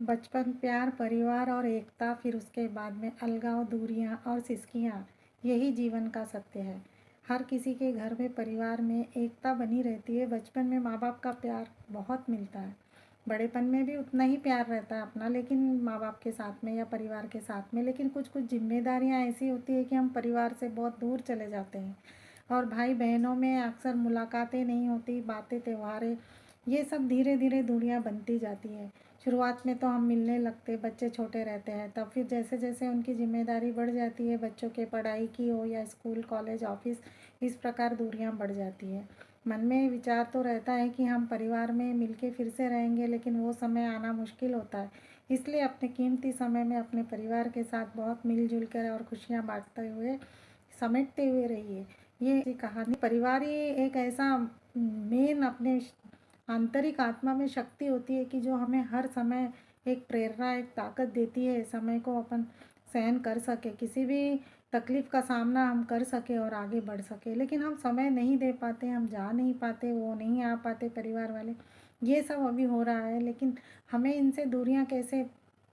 बचपन, प्यार, परिवार और एकता, फिर उसके बाद में अलगाव, दूरियां और सिसकियां, यही जीवन का सत्य है। हर किसी के घर में, परिवार में एकता बनी रहती है। बचपन में माँ बाप का प्यार बहुत मिलता है। बड़ेपन में भी उतना ही प्यार रहता है अपना, लेकिन माँ बाप के साथ में या परिवार के साथ में। लेकिन कुछ कुछ जिम्मेदारियां ऐसी होती है कि हम परिवार से बहुत दूर चले जाते हैं। और भाई बहनों में अक्सर मुलाकातें नहीं होती, बातें, त्योहारें, ये सब धीरे धीरे दूरियां बनती जाती है। शुरुआत में तो हम मिलने लगते, बच्चे छोटे रहते हैं, तब फिर जैसे जैसे उनकी जिम्मेदारी बढ़ जाती है, बच्चों के पढ़ाई की हो या स्कूल, कॉलेज, ऑफिस, इस प्रकार दूरियां बढ़ जाती है। मन में विचार तो रहता है कि हम परिवार में मिलके फिर से रहेंगे, लेकिन वो समय आना मुश्किल होता है। इसलिए अपने कीमती समय में अपने परिवार के साथ बहुत मिलजुल कर और खुशियाँ बांटते हुए, समेटते हुए रहिए। ये कहानी, परिवार ही एक ऐसा मेन अपने आंतरिक आत्मा में शक्ति होती है कि जो हमें हर समय एक प्रेरणा, एक ताकत देती है, समय को अपन सहन कर सके, किसी भी तकलीफ का सामना हम कर सके और आगे बढ़ सके। लेकिन हम समय नहीं दे पाते, हम जा नहीं पाते, वो नहीं आ पाते परिवार वाले, ये सब अभी हो रहा है। लेकिन हमें इनसे दूरियां कैसे,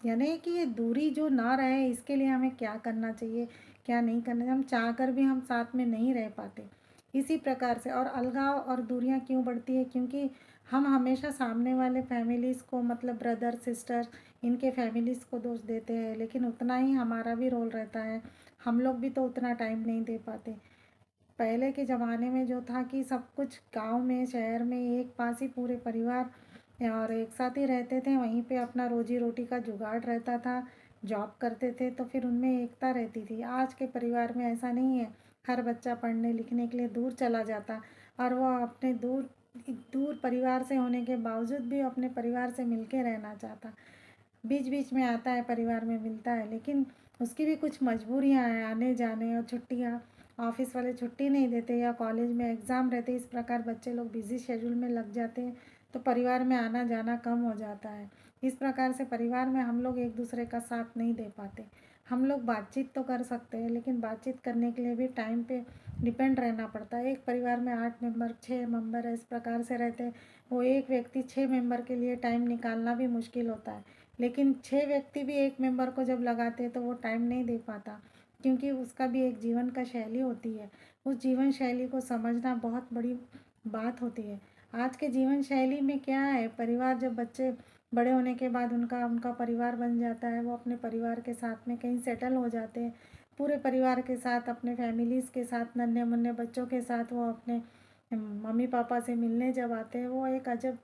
यानी कि ये दूरी जो ना रहे, इसके लिए हमें क्या करना चाहिए, क्या नहीं करना चाहिए। हम चाह कर भी हम साथ में नहीं रह पाते इसी प्रकार से। और अलगाव और दूरियां क्यों बढ़ती है? क्योंकि हम हमेशा सामने वाले फैमिलीज़ को, मतलब ब्रदर सिस्टर, इनके फैमिलीज़ को दोष देते हैं, लेकिन उतना ही हमारा भी रोल रहता है। हम लोग भी तो उतना टाइम नहीं दे पाते। पहले के ज़माने में जो था कि सब कुछ गांव में, शहर में एक पास ही पूरे परिवार और एक साथ ही रहते थे, वहीं पे अपना रोजी रोटी का जुगाड़ रहता था, जॉब करते थे, तो फिर उनमें एकता रहती थी। आज के परिवार में ऐसा नहीं है। हर बच्चा पढ़ने लिखने के लिए दूर चला जाता, और वह अपने दूर दूर परिवार से होने के बावजूद भी अपने परिवार से मिलके रहना चाहता। बीच बीच में आता है, परिवार में मिलता है, लेकिन उसकी भी कुछ मजबूरियां हैं, आने जाने और छुट्टियां, ऑफिस वाले छुट्टी नहीं देते या कॉलेज में एग्ज़ाम रहते, इस प्रकार बच्चे लोग बिज़ी शेड्यूल में लग जाते हैं, तो परिवार में आना जाना कम हो जाता है। इस प्रकार से परिवार में हम लोग एक दूसरे का साथ नहीं दे पाते। हम लोग बातचीत तो कर सकते हैं, लेकिन बातचीत करने के लिए भी टाइम पे डिपेंड रहना पड़ता है। एक परिवार में 8 मेंबर, 6 मेंबर इस प्रकार से रहते हैं, वो एक व्यक्ति 6 मेंबर के लिए टाइम निकालना भी मुश्किल होता है। लेकिन 6 व्यक्ति भी एक मेंबर को जब लगाते हैं तो वो टाइम नहीं दे पाता, क्योंकि उसका भी एक जीवन का शैली होती है। उस जीवन शैली को समझना बहुत बड़ी बात होती है। आज के जीवन शैली में क्या है, परिवार, जब बच्चे बड़े होने के बाद उनका उनका परिवार बन जाता है, वो अपने परिवार के साथ में कहीं सेटल हो जाते हैं। पूरे परिवार के साथ, अपने फैमिलीज़ के साथ, नन्हे मुन्ने बच्चों के साथ वो अपने मम्मी पापा से मिलने जब आते हैं, वो एक अजब,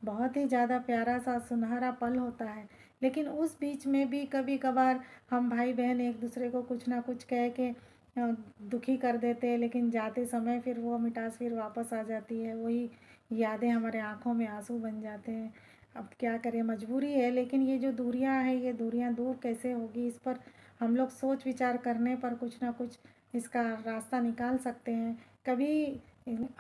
बहुत ही ज़्यादा प्यारा सा सुनहरा पल होता है। लेकिन उस बीच में भी कभी कभार हम भाई बहन एक दूसरे को कुछ ना कुछ कह के दुखी कर देते हैं, लेकिन जाते समय फिर वो मिठास फिर वापस आ जाती है, वही यादें हमारे आंखों में आंसू बन जाते हैं। अब क्या करें, मजबूरी है। लेकिन ये जो दूरियां हैं, ये दूरियां दूर कैसे होगी, इस पर हम लोग सोच विचार करने पर कुछ ना कुछ इसका रास्ता निकाल सकते हैं। कभी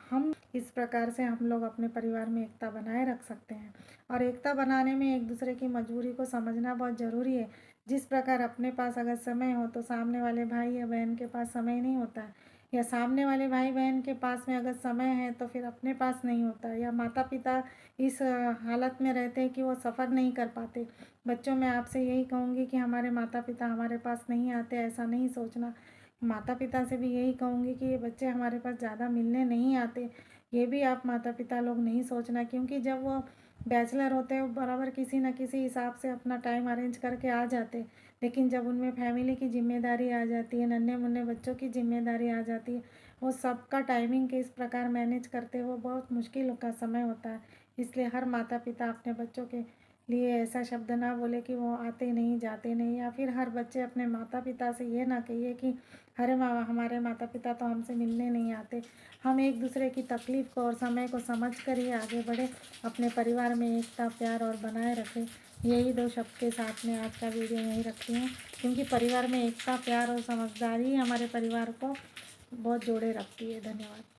हम इस प्रकार से हम लोग अपने परिवार में एकता बनाए रख सकते हैं। और एकता बनाने में एक दूसरे की मजबूरी को समझना बहुत ज़रूरी है। जिस प्रकार अपने पास अगर समय हो तो सामने वाले भाई या बहन के पास समय नहीं होता है, या सामने वाले भाई बहन के पास में अगर समय है तो फिर अपने पास नहीं होता है, या माता पिता इस हालत में रहते हैं कि वो सफ़र नहीं कर पाते। बच्चों, मैं आपसे यही कहूँगी कि हमारे माता पिता हमारे पास नहीं आते, ऐसा नहीं सोचना। माता पिता से भी यही कहूँगी कि ये बच्चे हमारे पास ज़्यादा मिलने नहीं आते, ये भी आप माता पिता लोग नहीं सोचना। क्योंकि जब वो बैचलर होते हैं, वो बराबर किसी न किसी हिसाब से अपना टाइम अरेंज करके आ जाते। लेकिन जब उनमें फैमिली की जिम्मेदारी आ जाती है, नन्हे मुन्ने बच्चों की जिम्मेदारी आ जाती है, वो सबका टाइमिंग के इस प्रकार मैनेज करते, वो बहुत मुश्किल का समय होता है। इसलिए हर माता पिता अपने बच्चों के लिए ऐसा शब्द ना बोले कि वो आते नहीं, जाते नहीं, या फिर हर बच्चे अपने माता पिता से ये ना कहिए कि अरे माँ, हमारे माता पिता तो हमसे मिलने नहीं आते। हम एक दूसरे की तकलीफ़ को और समय को समझ कर ही आगे बढ़े, अपने परिवार में एकता, प्यार और बनाए रखें। यही दो शब्द के साथ में आज का वीडियो यहीं रखती हूँ, क्योंकि परिवार में एकता, प्यार और समझदारी हमारे परिवार को बहुत जोड़े रखती है। धन्यवाद।